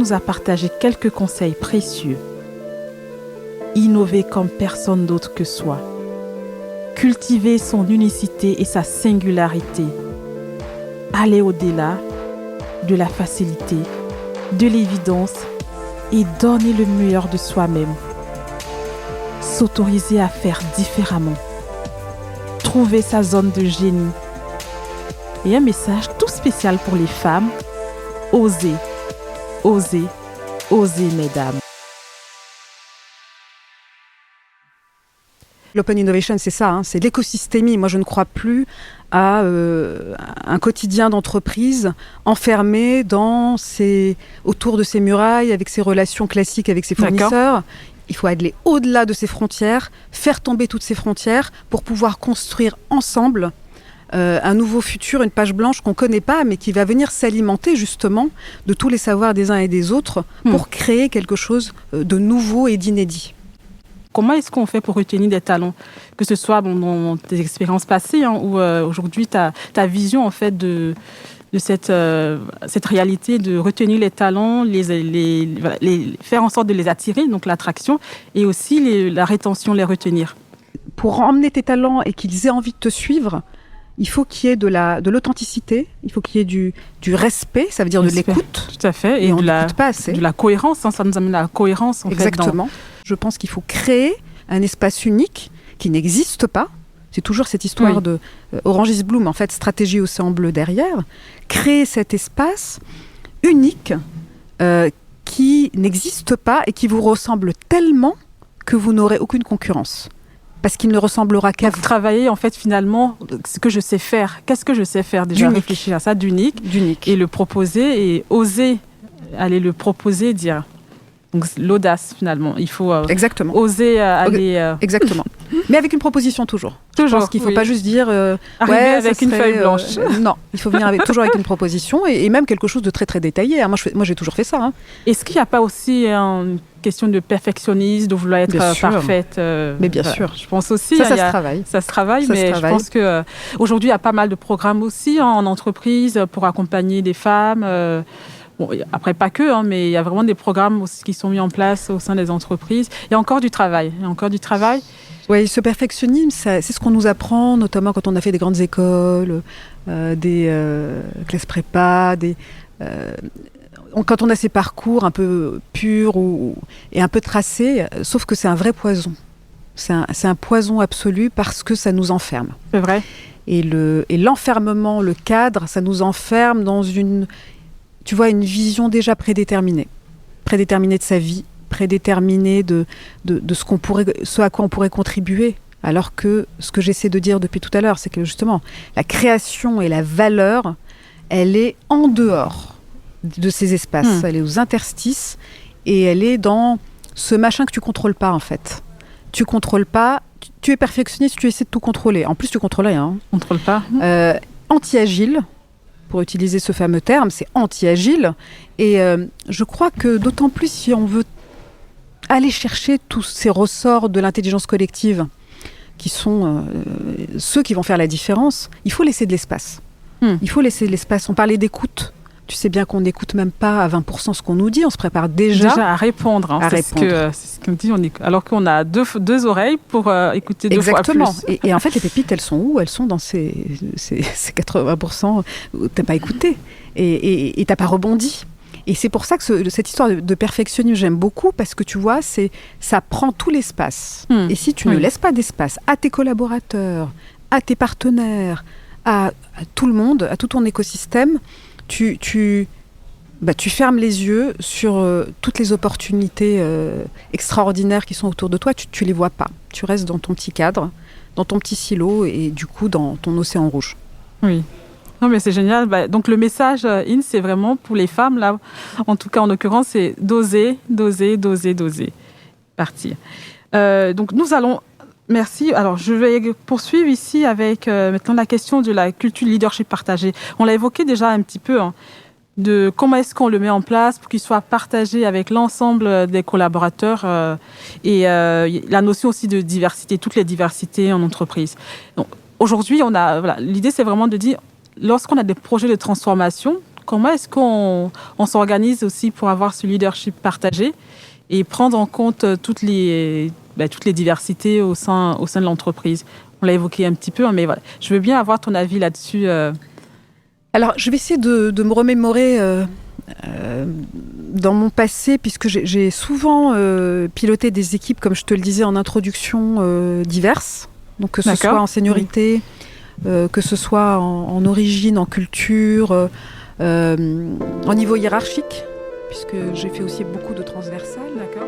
nous a partagé quelques conseils précieux. Innover comme personne d'autre que soi. Cultiver son unicité et sa singularité. Aller au-delà de la facilité, de l'évidence et donner le meilleur de soi-même. S'autoriser à faire différemment. Trouver sa zone de génie. Et un message tout spécial pour les femmes. Osez, osez, osez, mesdames. L'open innovation, c'est ça, c'est l'écosystémie. Moi, je ne crois plus à un quotidien d'entreprise enfermé autour de ses murailles, avec ses relations classiques avec ses fournisseurs. D'accord. Il faut aller au-delà de ces frontières, faire tomber toutes ces frontières pour pouvoir construire ensemble un nouveau futur, une page blanche qu'on ne connaît pas, mais qui va venir s'alimenter justement de tous les savoirs des uns et des autres pour créer quelque chose de nouveau et d'inédit. Comment est-ce qu'on fait pour retenir des talents ? Que ce soit dans tes expériences passées ou aujourd'hui ta vision en fait de cette réalité de retenir les talents, faire en sorte de les attirer, donc l'attraction, et aussi la rétention, les retenir. Pour emmener tes talents et qu'ils aient envie de te suivre, il faut qu'il y ait de l'authenticité, il faut qu'il y ait du respect, ça veut dire de l'écoute. Tout à fait. Et on n'écoute pas assez. De la cohérence, ça nous amène à la cohérence. Exactement. Je pense qu'il faut créer un espace unique qui n'existe pas. C'est toujours cette histoire de Orange is Blue, mais en fait, stratégie océan bleu derrière. Créer cet espace unique qui n'existe pas et qui vous ressemble tellement que vous n'aurez aucune concurrence. Parce qu'il ne ressemblera qu'à vous. Travailler, en fait, finalement, ce que je sais faire. Qu'est-ce que je sais faire déjà ? D'unique. Réfléchir à ça, d'unique. Et le proposer et oser aller le proposer, dire. Donc, l'audace, finalement. Il faut Exactement. Oser aller... Exactement. Mais avec une proposition toujours. Je pense qu'il ne faut pas juste dire... arriver avec une feuille blanche. Non, il faut venir toujours avec une proposition et même quelque chose de très, très détaillé. Moi, j'ai toujours fait ça. Est-ce qu'il n'y a pas aussi une question de perfectionnisme, de vouloir être parfaite Mais bien sûr. Je pense aussi... Ça se travaille. Ça se travaille, je pense qu'aujourd'hui, il y a pas mal de programmes aussi en entreprise pour accompagner des femmes... Bon, après, pas que, mais il y a vraiment des programmes aussi qui sont mis en place au sein des entreprises. Il y a encore du travail. Oui, ce perfectionnisme, c'est ce qu'on nous apprend, notamment quand on a fait des grandes écoles, des classes prépa, quand on a ces parcours un peu purs et un peu tracés, sauf que c'est un vrai poison. C'est un poison absolu parce que ça nous enferme. C'est vrai. Et l'enfermement, le cadre, ça nous enferme dans une vision déjà prédéterminée de sa vie, prédéterminée de ce à quoi on pourrait contribuer. Alors que ce que j'essaie de dire depuis tout à l'heure, c'est que justement, la création et la valeur, elle est en dehors de ces espaces. Elle est aux interstices et elle est dans ce machin que tu contrôles pas, en fait. Tu contrôles pas, tu es perfectionniste, tu essaies de tout contrôler. En plus, tu contrôles rien. Contrôle pas. Anti-agile. Pour utiliser ce fameux terme, c'est anti-agile. Et je crois que d'autant plus si on veut aller chercher tous ces ressorts de l'intelligence collective qui sont ceux qui vont faire la différence, il faut laisser de l'espace. Il faut laisser de l'espace. On parlait d'écoute. Tu sais bien qu'on n'écoute même pas à 20% ce qu'on nous dit. On se prépare déjà à répondre. C'est ce qu'on dit. Alors qu'on a deux oreilles pour écouter deux fois plus. Exactement. Et en fait, les pépites, elles sont où ? Elles sont dans ces 80% où tu n'as pas écouté et tu n'as pas rebondi. Et c'est pour ça que cette histoire de perfectionnisme, j'aime beaucoup parce que tu vois, ça prend tout l'espace. Et si tu ne laisses pas d'espace à tes collaborateurs, à tes partenaires, à tout le monde, à tout ton écosystème, tu fermes les yeux sur toutes les opportunités extraordinaires qui sont autour de toi. Tu les vois pas. Tu restes dans ton petit cadre, dans ton petit silo et du coup dans ton océan rouge. Oui. Non, mais c'est génial. Donc le message, c'est vraiment pour les femmes, là, en tout cas en l'occurrence, c'est d'oser, d'oser, d'oser, d'oser. Partir. Donc nous allons... Merci. Alors, je vais poursuivre ici avec maintenant la question de la culture leadership partagée. On l'a évoqué déjà un petit peu, de comment est-ce qu'on le met en place pour qu'il soit partagé avec l'ensemble des collaborateurs et la notion aussi de diversité, toutes les diversités en entreprise. Donc, aujourd'hui, l'idée, c'est vraiment de dire, lorsqu'on a des projets de transformation, comment est-ce qu'on s'organise aussi pour avoir ce leadership partagé et prendre en compte toutes les diversités au sein de l'entreprise. On l'a évoqué un petit peu, mais voilà. Je veux bien avoir ton avis là-dessus. Alors, je vais essayer de me remémorer dans mon passé, puisque j'ai souvent piloté des équipes, comme je te le disais en introduction, diverses. Donc, que ce soit en seniorité, que ce soit en origine, en culture, en niveau hiérarchique, puisque j'ai fait aussi beaucoup de transversales. D'accord.